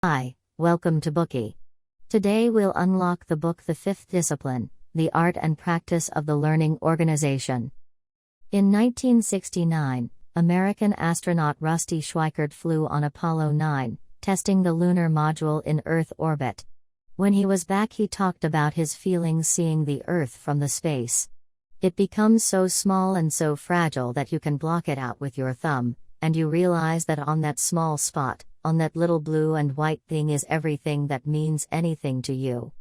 Hi, welcome to Bookie. Today we'll unlock the book The Fifth Discipline, The Art and Practice of the Learning Organization. In 1969, American astronaut Rusty Schweickart flew on Apollo 9, testing the lunar module in Earth orbit. When he was back, he talked about his feelings seeing the Earth from the space. It becomes so small and so fragile that you can block it out with your thumb, and you realize that on that small spot, on that little blue and white thing is everything that means anything to you.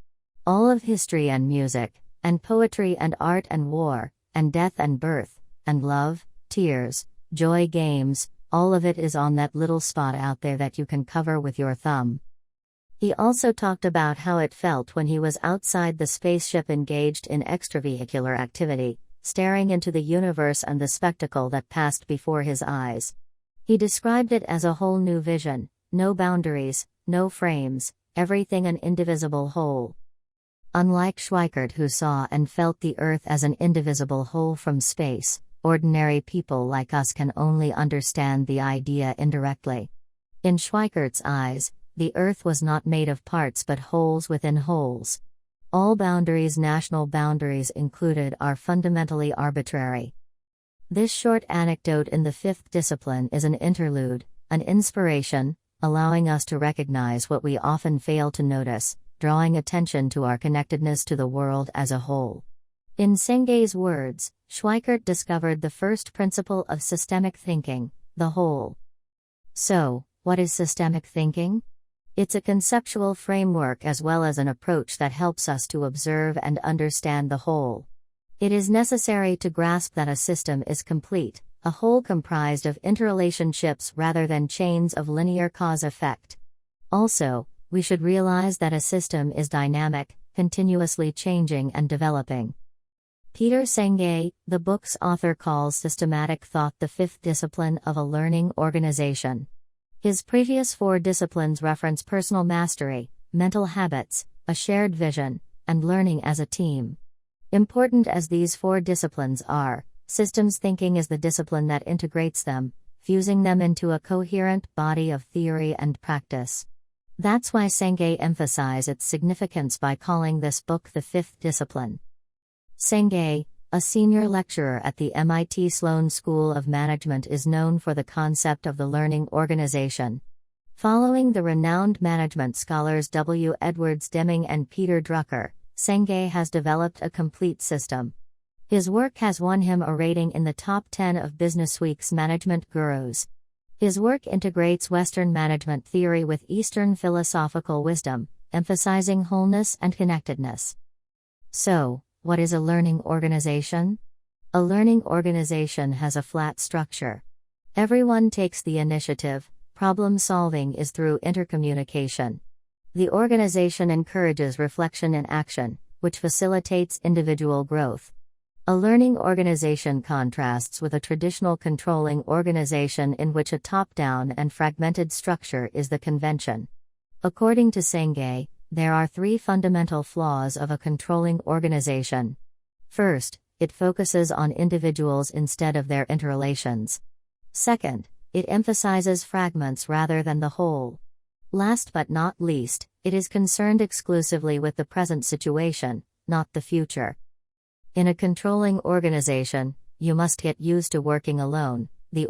All of history and music, and poetry and art and war, and death and birth, and love, tears, joy, games, all of it is on that little spot out there that you can cover with your thumb. He also talked about how it felt when he was outside the spaceship engaged in extravehicular activity, staring into the universe and the spectacle that passed before his eyes. He described it as a whole new vision, no boundaries, no frames, everything an indivisible whole. Unlike Schweickart, who saw and felt the Earth as an indivisible whole from space, ordinary people like us can only understand the idea indirectly. In Schweikart's eyes, the Earth was not made of parts but wholes within wholes. All boundaries, national boundaries included, are fundamentally arbitrary. This short anecdote in the fifth discipline is an interlude, an inspiration, allowing us to recognize what we often fail to notice, drawing attention to our connectedness to the world as a whole. In Senge's words, Schweickart discovered the first principle of systemic thinking, the whole. So, what is systemic thinking? It's a conceptual framework as well as an approach that helps us to observe and understand the whole. It is necessary to grasp that a system is complete, a whole comprised of interrelationships rather than chains of linear cause-effect. Also, we should realize that a system is dynamic, continuously changing and developing. Peter Senge, the book's author, calls systematic thought the fifth discipline of a learning organization. His previous 4 disciplines reference personal mastery, mental habits, a shared vision, and learning as a team. Important as these 4 disciplines are, systems thinking is the discipline that integrates them, fusing them into a coherent body of theory and practice. That's why Senge emphasized its significance by calling this book the fifth discipline. Senge, a senior lecturer at the MIT Sloan School of Management, is known for the concept of the learning organization. Following the renowned management scholars W. Edwards Deming and Peter Drucker, Senge has developed a complete system. His work has won him a rating in the top 10 of BusinessWeek's management gurus. His work integrates Western management theory with Eastern philosophical wisdom, emphasizing wholeness and connectedness. So, what is a learning organization? A learning organization has a flat structure. Everyone takes the initiative, problem solving is through intercommunication. The organization encourages reflection and action, which facilitates individual growth. A learning organization contrasts with a traditional controlling organization in which a top-down and fragmented structure is the convention. According to Senge, there are 3 fundamental flaws of a controlling organization. First, it focuses on individuals instead of their interrelations. Second, it emphasizes fragments rather than the whole. Last but not least, it is concerned exclusively with the present situation, not the future. In a controlling organization, you must get used to working alone. The